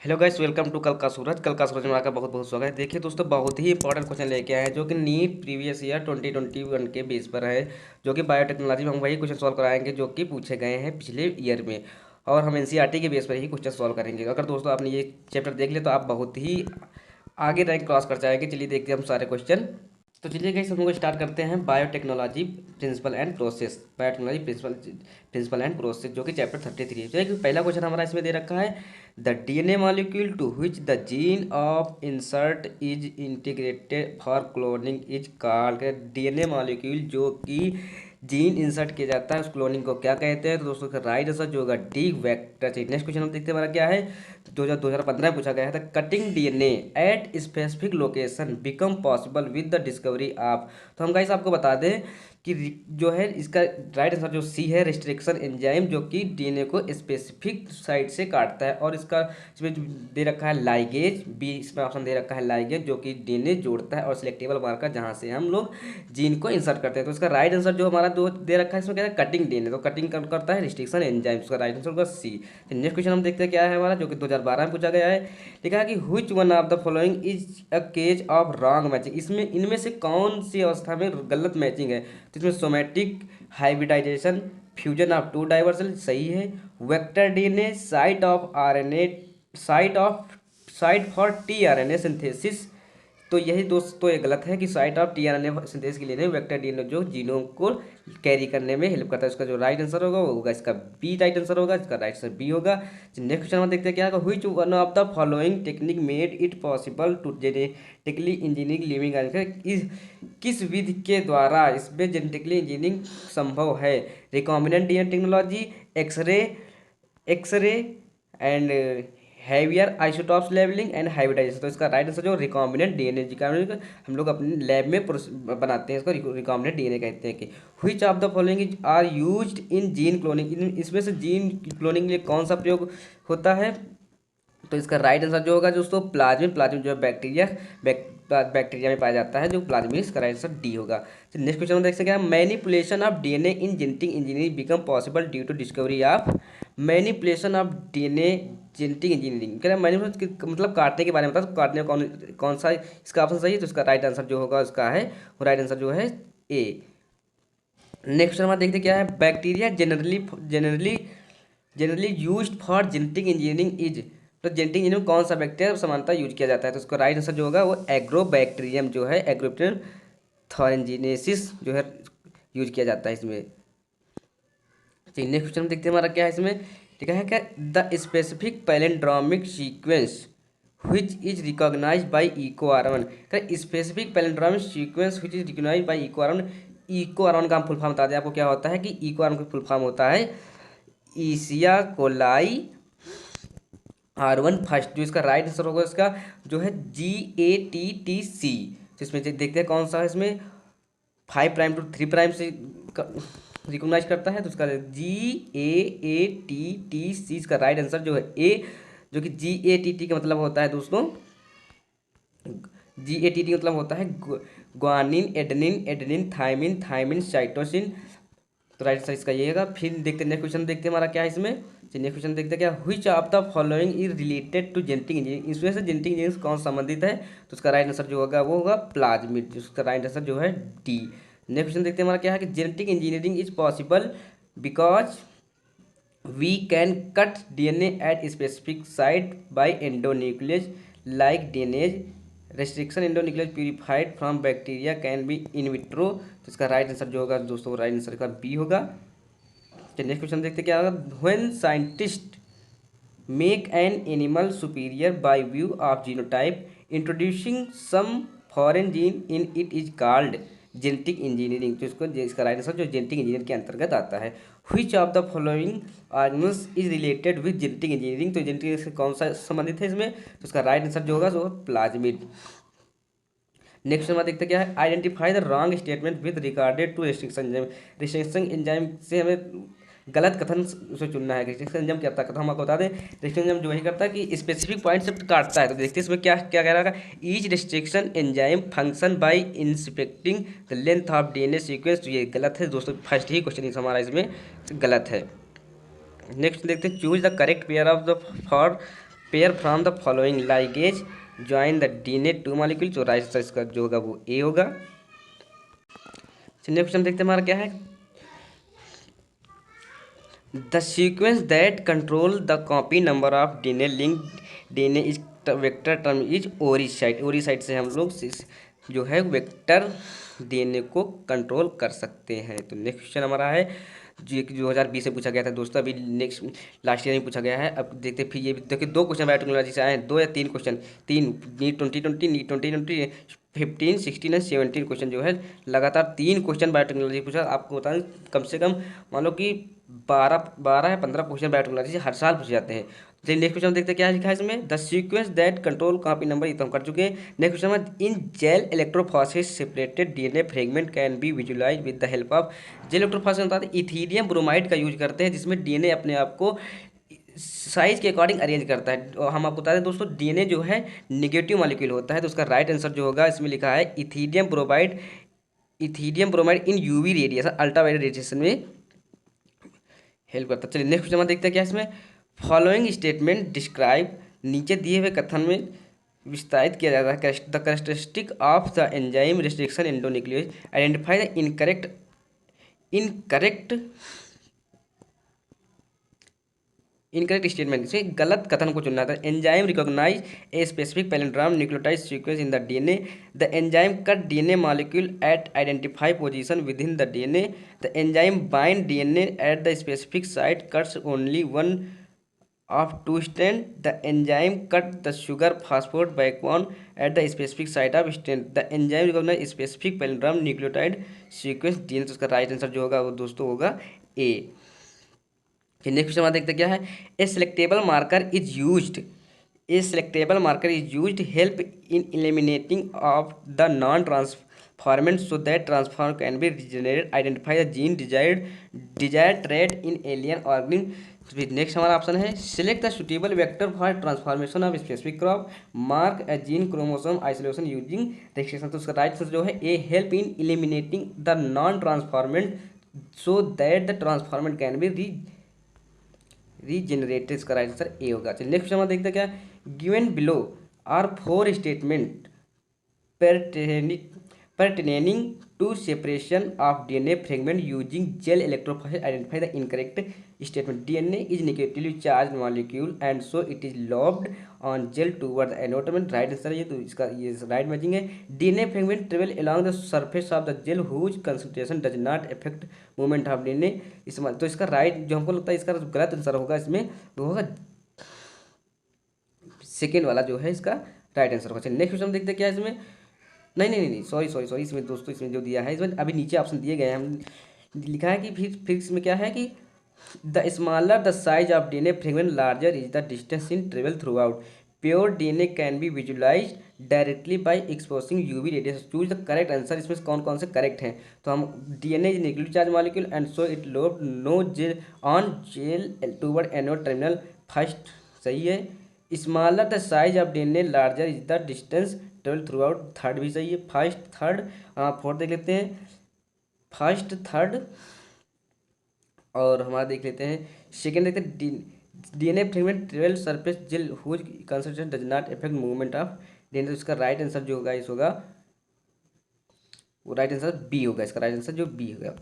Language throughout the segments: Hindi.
हेलो गाइस, वेलकम टू कल का सूरज में आपका बहुत बहुत स्वागत है। देखिए दोस्तों, बहुत ही इंपॉर्टेंट क्वेश्चन लेके आए हैं जो कि नीट प्रीवियस ईयर 2021 के बेस पर है। जो कि बायोटेक्नोलॉजी में हम वही क्वेश्चन सॉल्व कराएंगे जो कि पूछे गए हैं पिछले ईयर में। और हम एनसीईआरटी के बेस पर ही क्वेश्चन सॉल्व करेंगे। अगर दोस्तों आपने ये चैप्टर देख लिया तो आप बहुत ही आगे रैंक क्रॉस कर जाएंगे। चलिए देखते हैं हम सारे क्वेश्चन। तो चलिए गाइस, हम लोग स्टार्ट करते हैं biotechnology principle and process. Biotechnology principle and process जो कि चैप्टर 33 है। चलिए पहला क्वेश्चन हमारा इसमें दे रखा है, the DNA molecule to which the gene of insert is integrated for cloning is called. DNA molecule जो कि जीन इंसर्ट किया जाता है उस क्लोनिंग को क्या कहते हैं? तो दोस्तों का राइट आंसर जो होगा D, vector change. Next question हम देखते हैं हमारा क्या है। 2015 में पूछा गया था, cutting DNA at specific location become possible with the discovery of. तो हम गाइस आपको बता दें कि जो है इसका राइट आंसर जो सी है, रिस्ट्रिक्शन एंजाइम, जो कि डीएनए को स्पेसिफिक साइट से काटता है। और इसका इसमें दे रखा है लाइगेज, बी इसमें ऑप्शन दे रखा है लाइगेज, जो कि डीएनए जोड़ता है, और सिलेक्टेबल मार्कर जहां से हम लोग जीन को इंसर्ट करते हैं। तो इसका राइट आंसर जो हमारा दो दे रखा है इसमें क्या है, कटिंग डीएनए। तो कटिंग करता है रिस्ट्रिक्शन एंजाइम। उसका राइट आंसर होगा सी। नेक्स्ट क्वेश्चन हम देखते हैं क्या है हमारा, जो कि 2012 में पूछा गया है। लिखा है कि which one of the following is a case of wrong matching. इसमें इनमें से कौन सी अवस्था में गलत मैचिंग है? तो इसमें somatic hybridization, fusion of two डाइवर्सल सही है, vector DNA, site of RNA, site for tRNA synthesis. तो यही दोस्तों ये गलत है कि साइट ऑफ टीआरएनए सिंथेसिस के लिए नहीं, वेक्टर डीएनए जो जीनोम को कैरी करने में हेल्प करता है। इसका जो राइट आंसर होगा वो होगा इसका बी, राइट आंसर होगा इसका राइट आंसर बी होगा। नेक्स्ट क्वेश्चन हम देखते हैं क्या होगा, which one of the following technique made it possible to genetically engineering living animal. किस विधि के द्वारा इसमें जेनेटिकली इंजीनियरिंग संभव है? Recombinant DNA technology, X ray X ray and heavier isotopes labelling and hybridization. तो इसका राइट आंसर जो रिकॉम्बिनेंट डीएनए हम लोग अपने लैब में बनाते हैं, इसको रिकॉम्बिनेंट डीएनए कहते हैं। कि which of the following is are used in gene cloning. इसमें से जीन क्लोनिंग के लिए कौन सा प्रयोग होता है? तो इसका राइट आंसर जो होगा दोस्तों प्लाज्मिन। प्लाज्मिन जो है बैक्टीरिया में पाया जाता है, जो प्लाज्मिन, इसका राइट आंसर डी होगा। तो नेक्स्ट क्वेश्चन हम देख सकते हैं, manipulation of DNA in genetic engineering become possible due to discovery of. Manipulation of DNA genetic engineering कह रहे हैं, मैनिपुलेशन मतलब काटने के बारे में बता। तो काटने में कौन सा इसका ऑप्शन सही है? तो इसका राइट आंसर जो होगा उसका है, वो राइट आंसर जो है ए। नेक्स्ट हमारा देखते क्या है, bacteria generally used for genetic engineering is. तो जेनेटिक इंजीनियरिंग कौन सा बैक्टीरिया सामान्यतः यूज किया जाता है? तो उसका राइट आंसर जो होगा वो एग्रोबैक्टीरियम जो है, एग्रोबैक्टीरियम थॉरेंजिनेसिस जो है यूज किया जाता है इसमें। चलिए नेक्स्ट क्वेश्चन देखते हैं हमारा क्या है इसमें। ठीक है क्या, the specific palindromic sequence which is recognized by EcoR1। Specific palindromic sequence which is recognized by EcoR1। EcoR1 का हम फुल फॉर्म बता दें आपको क्या होता है कि EcoR1 का फुल फॉर्म होता है ईसिया कोलाई R1 फर्स्ट। जो इसका राइट आंसर होगा इसका जो है GATTC। तो इसमें देखते हैं कौन सा है इसमें 5 प्राइम टू 3 प्राइम से रिकॉग्नाइज करता है। तो इसका GAATTC, इसका राइट आंसर जो है ए, जो कि GATT का मतलब होता है दोस्तों, GATT मतलब होता है ग्वानिन, एडेनिन, थाइमिन, साइटोसिन। तो राइट आंसर इसका ये होगा। फिर देखते हैं नेक्स्ट क्वेश्चन, देखते हैं हमारा क्या है इसमें। नेक्स्ट क्वेश्चन देखते हैं क्या, which of the following is related to genetic engineering. इसमें से जेनेटिक इंजीनियरिंग कौन संबंधित है? तो उसका राइट आंसर जो होगा वो होगा प्लाज्मिड, जिसका राइट आंसर जो है डी। नेक्स्ट क्वेश्चन देखते हैं हमारा क्या है कि genetic engineering is possible because we can cut DNA at specific site by endonuclease like DNase restriction endonuclease purified from bacteria can be in vitro. तो इसका राइट आंसर जो होगा दोस्तों राइट आंसर का बी होगा। चलिए नेक्स्ट क्वेश्चन देखते क्या होगा, when scientist make an animal superior by view of genotype introducing some foreign gene in it is called genetic engineering. तो इसका राइट आंसर जो जेनेटिक इंजीनियर के अंतर्गत आता है। Which of the following organelles is related with genetic engineering. तो जेनेटिक से कौन सा संबंधित है इसमें? तो इसका राइट आंसर जो होगा वो प्लाज्मिड। नेक्स्ट हमारा देखते क्या है, identify the wrong statement with regarded to restriction enzyme. Restriction enzyme से हमें गलत कथन उसे चुनना है। रेस्ट्रिक्शन एंजाइम क्या करता है, कथन हम आपको बता दें। रेस्ट्रिक्शन एंजाइम जो वही करता है कि स्पेसिफिक पॉइंट से काटता है। तो देखते हैं इसमें क्या क्या कह रहा है, each restriction enzyme function by inspecting the length of DNA sequence. तो ये गलत है दोस्तों, फर्स्ट ही क्वेश्चन हमारा इसमें गलत है। नेक्स्ट देखते हैं, choose the correct pair of the for pair from the following ligase join the DNA two molecule, जो राइट आंसर इसका जो होगा वो ए होगा। चलिए क्वेश्चन देखते हैं हमारा क्या है। The sequence that control the copy number of DNA link DNA is vector term is ori site. Ori site से हम लोग जो है वेक्टर डीएनए को कंट्रोल कर सकते हैं। तो नेक्स्ट क्वेश्चन हमारा है जो कि 2020 से पूछा गया था दोस्तों, अभी नेक्स्ट लास्ट ईयर में पूछा गया है। अब देखते हैं फिर ये देखिए दो क्वेश्चन बायोटेक्नोलॉजी से आए हैं, दो या तीन क्वेश्चन, तीन नीट 2020, नीट 2020, 15, 16 एंड 17 क्वेश्चन जो है लगातार तीन क्वेश्चन बायोटेक्नोलॉजी पूछा। आपको बता दें कम से कम मान लो कि 12 या 15 क्वेश्चन बायोटेक्नोलॉजी से हर साल पूछे जाते हैं। चलिए नेक्स्ट क्वेश्चन देखते हैं क्या लिखा है इसमें। The sequence that control copy number, ये तो हम कर चुके हैं। नेक्स्ट क्वेश्चन में in gel electrophoresis separated DNA fragment can be visualise with the help of. Gel electrophoresis होता है इथीरियम ब्रोमाइड का यूज करते हैं, जिसमें डीएनए अपने आप को साइज के अकॉर्डिंग अरेंज करता है। और हम आपको बता दें दोस्तों डीएनए जो है निगेटिव मॉलिक्यूल होता है, तो उसका राइट आंसर जो होगा इसमें लिखा है इथीरियम ब्रोमाइड। इथीरियम ब्रोमाइड इन यूवी रेडिएशन, अल्ट्रावायलेट रेडिएशन में हेल्प करता है। चलिए नेक्स्ट क्वेश्चन देखते हैं क्या इसमें। फॉलोइंग स्टेटमेंट डिस्क्राइब, नीचे दिए हुए कथन में विस्तारित किया जाता है the characteristic of the enzyme restriction endonuclease, identify the incorrect incorrect statement से गलत कथन को चुनना था। Enzyme recognise a specific palindrome nucleotide sequence in the DNA, the enzyme cut DNA molecule at identify position within the DNA, the enzyme bind DNA at the specific site cuts only one of two strand, the enzyme cut the sugar phosphate backbone at the specific site of strand, the enzyme recognize specific palindrome nucleotide sequence DNA। तो उसका राइट आंसर जो होगा वो दोस्तों होगा ए। नेक्स्ट क्वेश्चन हमारा देखते क्या है। A selectable marker is used, a selectable marker is used help in eliminating of the non transformant so that transform can be regenerated, identify the gene desired trait in alien organism. Next हमारा ऑप्शन है select the suitable vector for transformation of specific crop, mark a gene chromosome isolation using restriction. तो उसका राइट आंसर जो है A help in eliminating the non transformant so that the transformant can be regenerated, इसका राइट आंसर ए होगा। चलिए नेक्स्ट हम देखते हैं क्या। Given below are four statement pertaining to separation of DNA fragment using gel electrophoresis, identify the incorrect statement। DNA is negatively charged molecule and so it is lobbed on gel toward the anatomy, right answer है ये, तो इसका ये राइट मैचिंग है। DNA fragment travel along the surface of the gel whose concentration does not affect movement of DNA। तो इसका राइट जो हमको लगता है इसका गलत आंसर होगा इसमें वो होगा सेकेंड वाला जो है इसका राइट आंसर होगा। चलिए नेक्स्ट क्वेश्चन देखते हैं क्या है इसमें। नहीं सॉरी इसमें दोस्तों इसमें जो दिया है इसमें अभी नीचे ऑप्शन दिए गए हैं, हम लिखा है कि फिर इसमें क्या है कि the smaller the size of DNA fragment larger is the distance in travel throughout, pure DNA can be visualise directly by exposing UV radiation, choose the correct answer. इसमें कौन कौन से करेक्ट हैं, तो हम DNA is negative charge molecule and so it load no gel on gel toward anode terminal, first सही है। Smaller the size of DNA larger is the distance travel through out, third भी सही है। फर्स्ट थर्ड फोर्थ देख लेते हैं, फर्स्ट थर्ड और हमारा देख लेते हैं सेकेंड देखते हैं DNA fragment travel surface gel whose concentration does not affect movement of DNA. तो इसका राइट आंसर जो होगा इस होगा वो राइट आंसर बी होगा, इसका राइट आंसर जो बी होगा।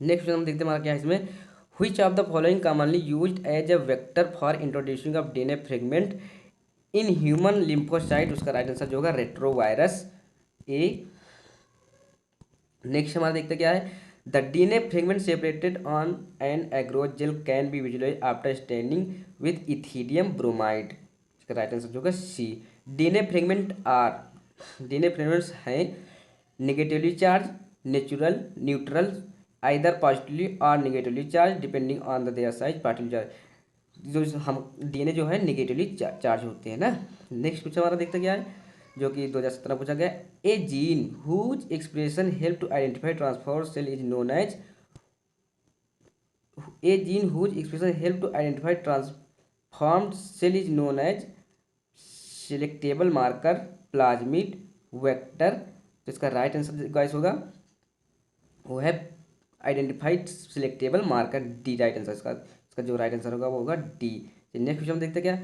नेक्स्ट हम देखते हैं हमारा क्या है इसमें। Which of the following commonly used as a vector for introducing of DNA fragment in human lymphocyte, उसका राइट आंसर जो होगा रेट्रोवायरस ए। नेक्स्ट हमारा देखते क्या है। The DNA fragment separated on an agarose gel can be visualise after staining with ethidium bromide, इसका राइट आंसर जो होगा सी। डीएनए फ्रेगमेंट्स हैं negatively charge, natural, neutral, either positively और negatively charge depending on the their size, particle charge. जो हम डीएनए जो है नेगेटिवली चार्ज होते हैं ना। नेक्स्ट क्वेश्चन हमारा देखते क्या है जो कि 2017 पूछा गया। A gene whose expression help to identify transform cell is known as, a gene whose expression help to identify transformed cell is known as selectable marker, plasmid, vector. तो इसका राइट आंसर गाइस होगा वो है identified selectable marker, D right answer इसका इसका जो राइट आंसर होगा वो होगा डी। नेक्स्ट क्वेश्चन देखते क्या,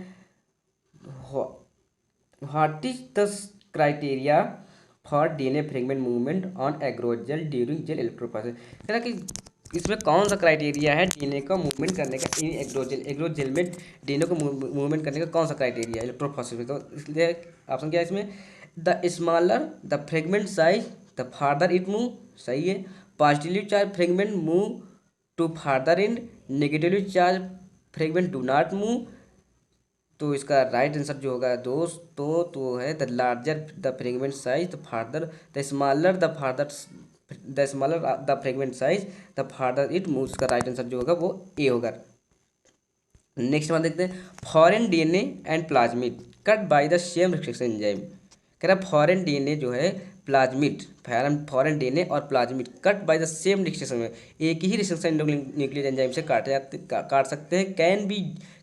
what is the criteria for DNA fragment movement on एग्रोजेल during gel electrophoresis. कह रहा कि इसमें कौन सा क्राइटेरिया है डीएनए का मूवमेंट करने का इन एग्रोजेल में डीएनए को मूवमेंट करने का कौन सा क्राइटेरिया है इलेक्ट्रोफोरेसिस में। तो इसलिए ऑप्शन क्या है इसमें, the smaller the fragment size the farther it move, सही है। Positively charge fragment move to farther end, negatively charge fragment do not move. तो इसका राइट आंसर जो होगा दोस्तों तो है the larger the fragment size the farther the smaller the farther the smaller the fragment size the farther it moves. का राइट आंसर जो होगा वो ए होगा। नेक्स्ट वन देखते हैं, foreign DNA and plasmid cut by the same restriction enzyme. कह रहा है फॉरेन डीएनए जो है प्लाज्मिड, फॉरेन डीएनए और plasmid cut by the same restriction में एक ही रिस्ट्रिक्शन न्यूक्लियर एंजाइम से काट सकते हैं।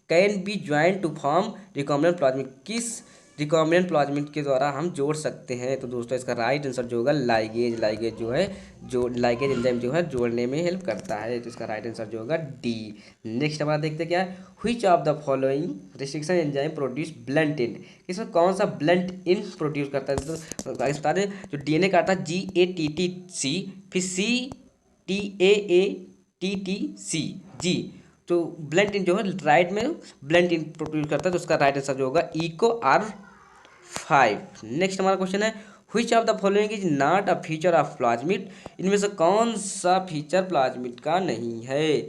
Can be join to form recombinant plasmid, किस रिकॉम्बिनेंट प्लाज्मिड के द्वारा हम जोड़ सकते हैं। तो दोस्तों इसका राइट आंसर जो होगा लाइगेज, लाइगेज जो है जो लाइगेज एंजाइम जो है जोड़ने में हेल्प करता है। तो इसका राइट आंसर जो होगा डी। नेक्स्ट हमारा देखते क्या है, which of the following restriction enzyme produce blunt end, इसमें कौन सा ब्लंट इन प्रोड्यूस करता है। तो बता दें जो डीएनए काटता है GATTC, फिर CTAATTC जी, तो ब्लंट इन जो है राइट में ब्लंट इन प्रोड्यूस करता है। तो उसका राइट आंसर जो होगा इको R5। नेक्स्ट हमारा क्वेश्चन है, which of the following is not a feature of plasmid, इनमें से कौन सा फीचर प्लाज्मिड का नहीं है।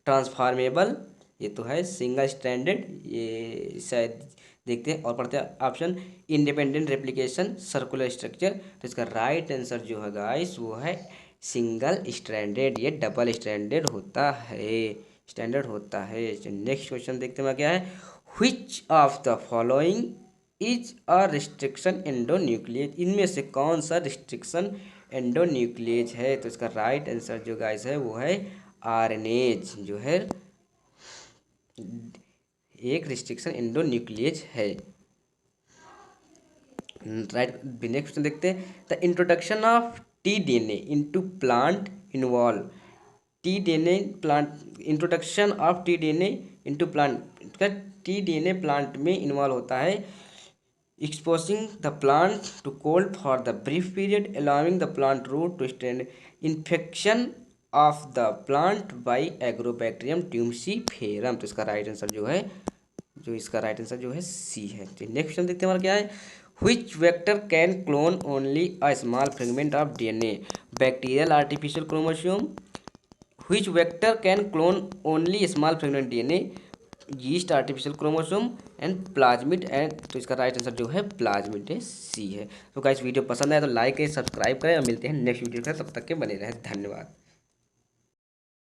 ट्रांसफॉर्मेबल, ये तो है। सिंगल स्टैंडर्ड, ये शायद देखते हैं और पढ़ते हैं option. Independent replication, circular structure. तो इसका राइट आंसर जो है गाइस वो है सिंगल स्टैंडर्ड, ये डबल स्टैंडर्ड होता है, स्टैंडर्ड होता है। नेक्स्ट क्वेश्चन देखते हैं क्या है, which of the following is a restriction endonuclease, इनमें से कौन सा रिस्ट्रिक्शन एंडोन्यूक्लियेज है। तो इसका राइट आंसर जो गाइस है वो है आरएनएज, जो है एक रिस्ट्रिक्शन एंडोन्यूक्लियेज है। राइट, नेक्स्ट क्वेश्चन देखते हैं, the introduction of TDNA into plant involve, TDNA plant, introduction of TDNA into plant का टीडीएनए प्लांट में इन्वॉल्व होता है exposing the plant to cold for the brief period allowing the plant root to stand, infection of the plant by Agrobacterium tumefaciens. तो इसका राइट आंसर जो है, जो इसका राइट आंसर जो है सी है। तो नेक्स्ट क्वेश्चन देखते हैं हमारा क्या है, which vector can clone only a small fragment of DNA, bacterial artificial chromosome, which vector can clone only small fragment DNA, yeast artificial chromosome and plasmid and. तो इसका राइट आंसर जो है प्लाज्मिड है, सी है। तो गाइस वीडियो पसंद आए तो लाइक करें, सब्सक्राइब करें और मिलते हैं नेक्स्ट वीडियो के साथ, तब तक के बने रहें, धन्यवाद।